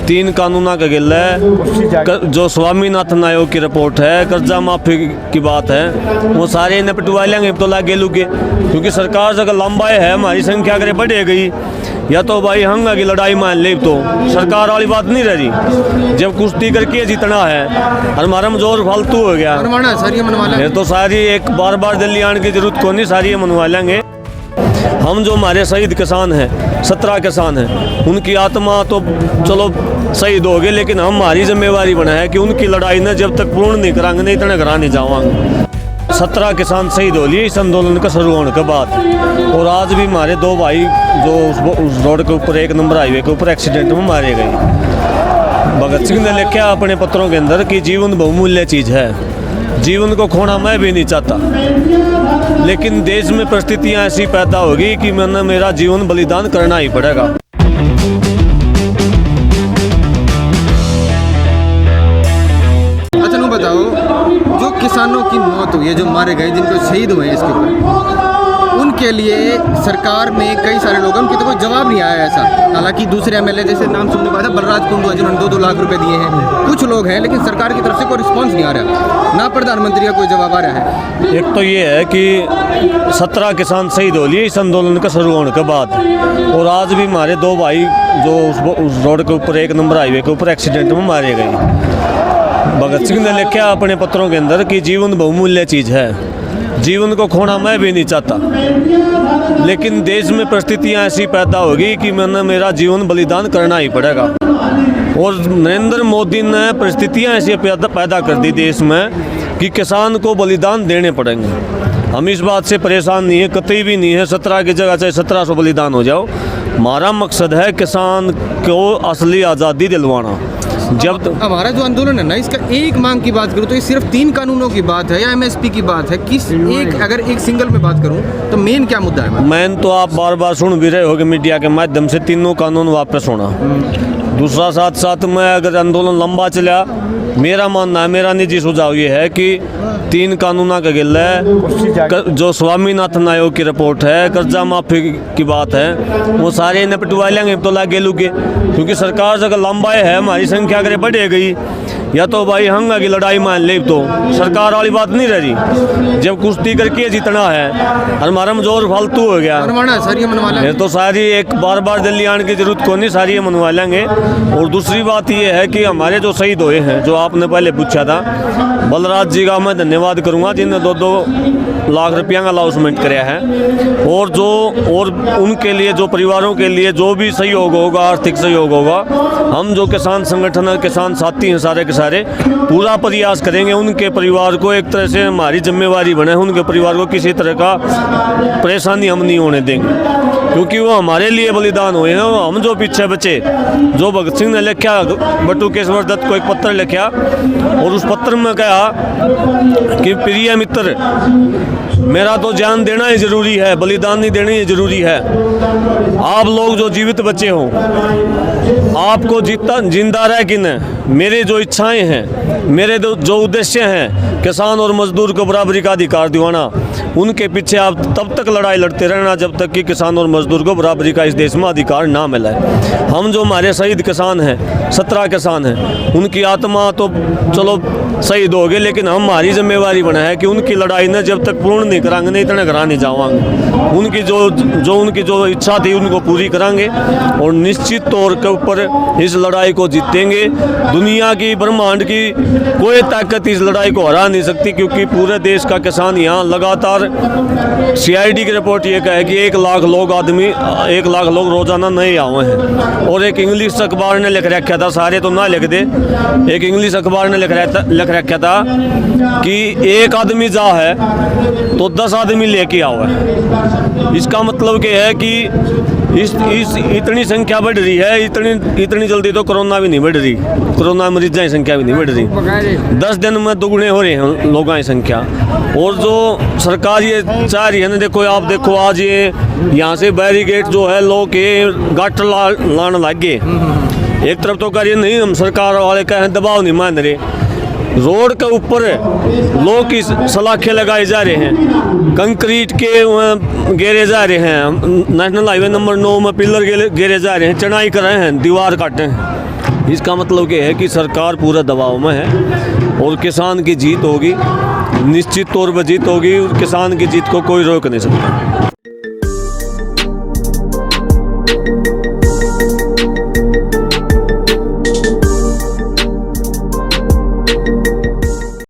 तीन कानूना का गिल्ला है। जो स्वामीनाथन आयोग की रिपोर्ट है, कर्जा माफी की बात है, वो सारे निपटवा लेंगे तो लागे लुगे, क्योंकि सरकार अगर लंबा है हमारी संख्या अगर बढ़े गई या तो भाई हंगा की लड़ाई मान ले तो सरकार वाली बात नहीं रही। जब कुश्ती करके जीतना है और हमारा जोर फालतू हो गया फिर तो सारी एक बार बार दिल्ली आने की जरूरत को नहीं, सारी मनवा लेंगे। हम जो हमारे शहीद किसान हैं, 17 किसान हैं, उनकी आत्मा तो चलो शहीद हो गए, लेकिन हमारी जिम्मेवारी बना है कि उनकी लड़ाई न जब तक पूर्ण नहीं कराएंगे नहीं इतने घर नहीं जावांगे। 17 किसान शहीद हो लिए इस आंदोलन का शुरू होने के बाद, और आज भी हमारे 2 भाई जो उस रोड के ऊपर 1 नंबर हाईवे के ऊपर एक्सीडेंट में मारे गए। भगत सिंह ने लिखा अपने पत्रों के अंदर कि जीवन बहुमूल्य चीज़ है, जीवन को खोना मैं भी नहीं चाहता, लेकिन देश में परिस्थितियाँ ऐसी पैदा होगी कि मैंने मेरा जीवन बलिदान करना ही पड़ेगा। अच्छा नु बताओ, जो किसानों की मौत हुई है, जो मारे गए, जिनको शहीद हुए हैं इसके ऊपर, उनके लिए सरकार ने कई सारे लोगों की तो कोई जवाब नहीं आया ऐसा। हालांकि दूसरे एमएलए जैसे नाम सुनने पाया था बलराज कुंडू, जिन्होंने 2-2 लाख रुपए दिए हैं, कुछ लोग हैं, लेकिन सरकार की तरफ से कोई रिस्पांस नहीं आ रहा, ना प्रधानमंत्री का कोई जवाब आ रहा है। एक तो ये है कि 17 किसान शहीद हो लिए इस आंदोलन का शुरू होने के बाद, और आज भी हमारे 2 भाई जो उस रोड के ऊपर 1 नंबर हाईवे के ऊपर एक्सीडेंट में मारे गए। भगत सिंह ने लिखा अपने पत्रों के अंदर कि जीवन बहुमूल्य चीज़ है, जीवन को खोना मैं भी नहीं चाहता, लेकिन देश में परिस्थितियाँ ऐसी पैदा होगी कि मैंने मेरा जीवन बलिदान करना ही पड़ेगा। और नरेंद्र मोदी ने परिस्थितियाँ ऐसी पैदा कर दी देश में कि किसान को बलिदान देने पड़ेंगे। हम इस बात से परेशान नहीं है, कतई भी नहीं है, 17 की जगह चाहे 1700 बलिदान हो जाओ। हमारा मकसद है किसान को असली आज़ादी दिलवाना। जब हमारा जो आंदोलन है ना, इसका एक मांग की बात करूँ तो ये सिर्फ 3 कानूनों की बात है या एमएसपी की बात है, किस एक अगर एक सिंगल में बात करूँ तो मेन क्या मुद्दा है? मेन तो आप बार बार सुन भी रहे होगे मीडिया के माध्यम से, 3 कानून वापस होना। दूसरा साथ साथ में अगर आंदोलन लंबा चला, मेरा मानना है, मेरा निजी सुझाव ये है कि 3 कानूना का गिल्ला है। जो स्वामीनाथन आयोग की रिपोर्ट है, कर्जा माफी की बात है, वो सारे निपटवा लेंगे तो लागे लुगे, क्योंकि सरकार अगर लंबा है हमारी संख्या अगर बढ़े गई या तो भाई हंगा की लड़ाई मान ले तो सरकार वाली बात नहीं रही। जब कुश्ती करके जीतना है और हमारा जोर फालतू हो गया फिर तो सारी एक बार बार दिल्ली आने की जरूरत को नहीं, सारी मनवा लेंगे। और दूसरी बात ये है कि हमारे जो शहीद हुए हैं, जो आपने पहले पूछा था, बलराज जी का मैं धन्यवाद करूंगा जिन्हें 2-2 लाख रुपया का अलाउंसमेंट कराया है, और उनके लिए, जो परिवारों के लिए जो भी सहयोग होगा, आर्थिक सहयोग होगा, हम जो किसान संगठन है, किसान साथी हैं सारे के सारे, पूरा प्रयास करेंगे उनके परिवार को एक तरह से हमारी जिम्मेवारी बने, उनके परिवार को किसी तरह का परेशानी हम नहीं होने देंगे, क्योंकि वो हमारे लिए बलिदान हुए हैं। हम जो पीछे बचे, जो भगत सिंह ने लिखा, बटुकेश्वर दत्त को एक पत्र लिखा और उस पत्र में कहा कि प्रिय मित्र, मेरा तो जान देना ही जरूरी है, बलिदान नहीं देना ही जरूरी है। आप लोग जो जीवित बचे हो, आपको जिंदा रह कि न, मेरे जो इच्छाएं हैं, मेरे जो उद्देश्य हैं, किसान और मजदूर को बराबरी का अधिकार दिलाना, उनके पीछे आप तब तक लड़ाई लड़ते रहना जब तक कि किसान और मजदूर को बराबरी का इस देश में अधिकार ना मिला है। हम जो हमारे शहीद किसान हैं, 17 किसान हैं, उनकी आत्मा तो चलो शहीद हो गए, लेकिन हमारी जिम्मेवारी बना है कि उनकी लड़ाई न जब तक पूर्ण नहीं कराएंगे नहीं इतने घर नहीं जावांगे। उनकी उनकी जो इच्छा थी उनको पूरी कराएंगे और निश्चित तौर के ऊपर इस लड़ाई को जीतेंगे। दुनिया की, ब्रह्मांड की कोई ताकत इस लड़ाई को हरा नहीं सकती, क्योंकि पूरे देश का किसान यहाँ लगातार, CID की रिपोर्ट ये कहे कि 1 लाख लोग रोजाना नए आए हैं। और एक इंग्लिश अखबार ने लिख रखा था, सारे तो ना लिख दे, एक इंग्लिश अखबार ने लिख रखा था कि 1 आदमी जा है तो 10 आदमी लेके आओ है। इसका मतलब क्या है कि इस इतनी संख्या बढ़ रही है, इतनी जल्दी तो कोरोना भी नहीं बढ़ रही, कोरोना मरीजों की संख्या भी नहीं बढ़ रही। 10 दिन में दुगने हो रहे हैं लोगों की संख्या। और जो सरकार ये चाह रही है ना, देखो आप देखो आज ये यहाँ से बैरिकेड जो है लोग के गाटर लाने लग गए। एक तरफ तो कह रही नहीं, हम सरकार वाले कहें दबाव नहीं मान रहे, रोड के ऊपर लोग की सलाखें लगाए जा रहे हैं, कंक्रीट के घेरे जा रहे हैं, नेशनल हाईवे नंबर 9 में पिलर घेरे जा रहे हैं, चढ़ाई कर रहे हैं, दीवार काटे हैं। इसका मतलब ये है कि सरकार पूरा दबाव में है और किसान की जीत होगी, निश्चित तौर पर जीत होगी। किसान की जीत को कोई रोक नहीं सकता।